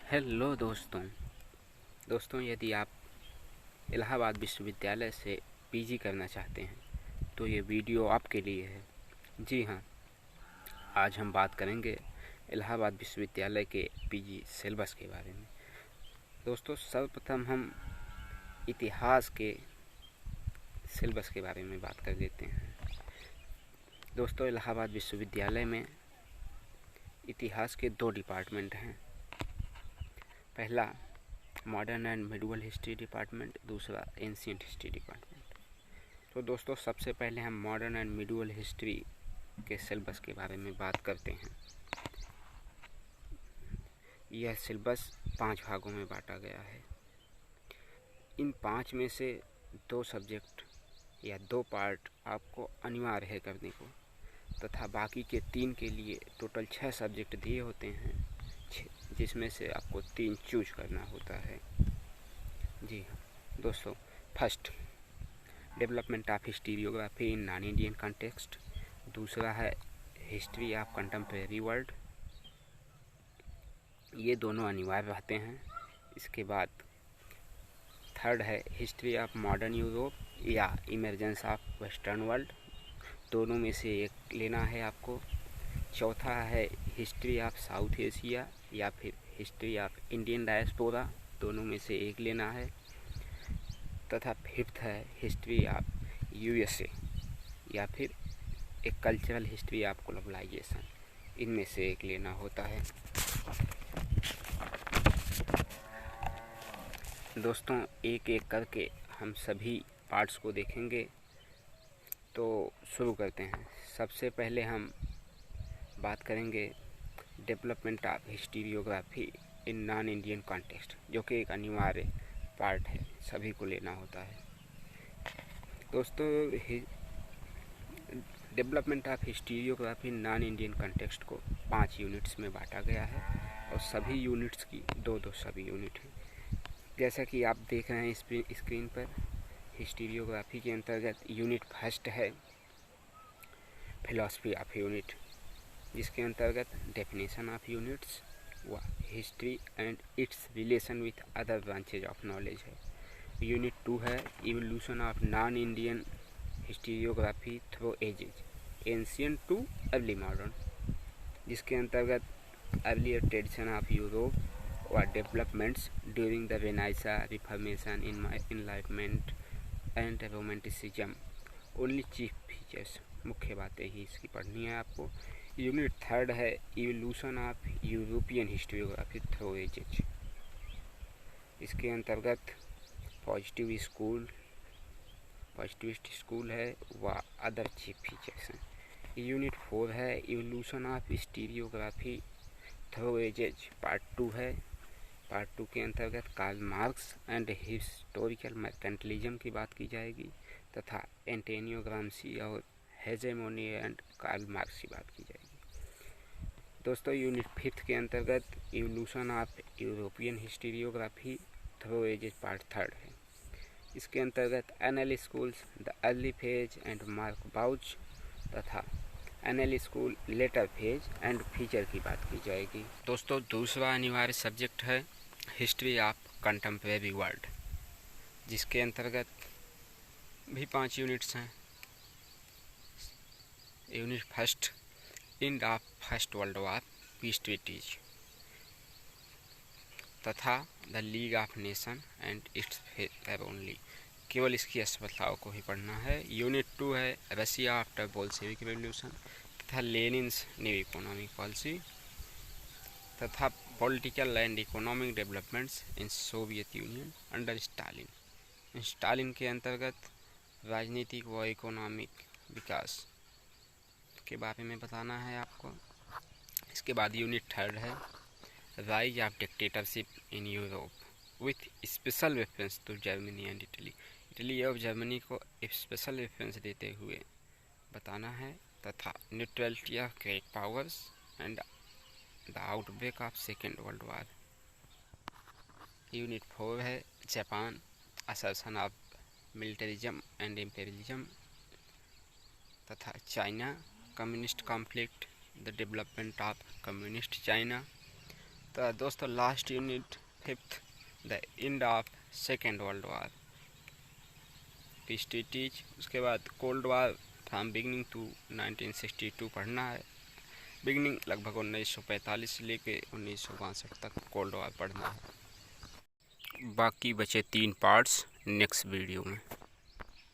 Hello दोस्तों यदि आप इलाहाबाद विश्वविद्यालय से पीजी करना चाहते हैं तो ये वीडियो आपके लिए है। जी हाँ, आज हम बात करेंगे इलाहाबाद विश्वविद्यालय के पीजी सिलेबस के बारे में। दोस्तों, सर्वप्रथम हम इतिहास के सिलेबस के बारे में बात कर लेते हैं। दोस्तों, इलाहाबाद विश्वविद्यालय में इतिहास के 2 डिपार्टमेंट हैं। पहला modern and medieval history department, दूसरा एंशिएंट हिस्ट्री डिपार्टमेंट। तो दोस्तों, सबसे पहले हम मॉडर्न एंड मिडिवल हिस्ट्री के सिलेबस के बारे में बात करते हैं। यह सिलेबस 5 भागों में बांटा गया है। इन 5 में से 2 सब्जेक्ट या 2 पार्ट आपको अनिवार्य है करने को, तथा बाकी के 3 के लिए टोटल 6 सब्जेक्ट दिए होते हैं, जिसमें से आपको 3 चूज करना होता है। जी हाँ दोस्तों, first development of historiography in non Indian context, दूसरा है हिस्ट्री ऑफ कंटेम्प्रेरी वर्ल्ड। ये दोनों अनिवार्य रहते हैं। इसके बाद थर्ड है हिस्ट्री ऑफ मॉडर्न यूरोप या इमरजेंस ऑफ वेस्टर्न वर्ल्ड, दोनों में से एक लेना है आपको। चौथा है हिस्ट्री ऑफ साउथ एशिया या फिर हिस्ट्री ऑफ इंडियन डायस्पोरा, दोनों में से एक लेना है। तथा फिफ्थ है हिस्ट्री ऑफ यूएसए या फिर एक कल्चरल हिस्ट्री ऑफ ग्लोबलाइजेशन, इनमें से एक लेना होता है। दोस्तों, एक एक करके हम सभी पार्ट्स को देखेंगे। तो शुरू करते हैं। सबसे पहले हम बात करेंगे development of historiography in non Indian context, जो कि एक अनिवार्य पार्ट है, सभी को लेना होता है। दोस्तों, development of historiography in non Indian context को 5 यूनिट्स में बांटा गया है और सभी यूनिट्स की 2-2 सभी यूनिट हैं। जैसा कि आप देख रहे हैं स्क्रीन पर, हिस्टोरियोग्राफी के अंतर्गत यूनिट फर्स्ट है फिलॉसफी ऑफ यूनिट, जिसके अंतर्गत डेफिनेशन ऑफ यूनिट्स व history and it's relation with other branches of knowledge है। यूनिट 2 है evolution of non Indian historiography through edges, ancient too early modern, जिसके अंतर्गत अर्लियर ट्रेडिशन ऑफ यूरोप व developments during the renaissance, reformation, enlightenment and romanticism. Only chief features, मुख्य बातें ही इसकी पढ़नी है आपको। यूनिट थर्ड है evolution of European historiography through ages, इसके अंतर्गत पॉजिटिविस्ट स्कूल है व अदर चीफ फीचर्स हैं। यूनिट 4 है evolution of historiography through ages, part 2 है। पार्ट 2 के अंतर्गत Karl Marx and historical mercantilism की बात की जाएगी तथा एंटोनियो ग्राम्शी और हेजेमोनी एंड कार्ल मार्क्स की बात की जाएगी। दोस्तों, यूनिट 5 के अंतर्गत evolution of European historiography through ages part 3 है। इसके अंतर्गत Annales schools, the early phase and Marc Bloch तथा Annales school later phase and feature की बात की जाएगी। दोस्तों, दूसरा अनिवार्य सब्जेक्ट है हिस्ट्री ऑफ कंटेम्प्रेरी वर्ल्ड, जिसके अंतर्गत भी 5 यूनिट्स हैं। Unit first end of first world war, peace treaties तथा the league of nation and its failure, केवल इसकी अस्पताओं को ही पढ़ना है। यूनिट 2 है रशिया आफ्टर बोल्शेविक रेवोल्यूशन तथा लेनिन्स न्यू इकोनॉमिक पॉलिसी तथा political and economic developments in Soviet union under Stalin. Stalin के अंतर्गत राजनीतिक व इकोनॉमिक विकास के बारे में बताना है आपको। इसके बाद यूनिट 3 है rise of dictatorship in Europe with special reference to Germany and Italy और जर्मनी को स्पेशल रेफरेंस देते हुए बताना है, तथा neutrality of great powers and the outbreak of second world war. Unit 4 है Japan, assertion of militarism and imperialism तथा China communist conflict, the development of communist China तो दोस्तों last unit 5th, the end of second world war, peace treaties. उसके बाद cold war from beginning to 1962 पढ़ना है। Beginning लगभग 1945 से लेके 1962 तक कोल्ड वार पढ़ना है। बाकी बचे 3 पार्ट्स नेक्स्ट वीडियो में।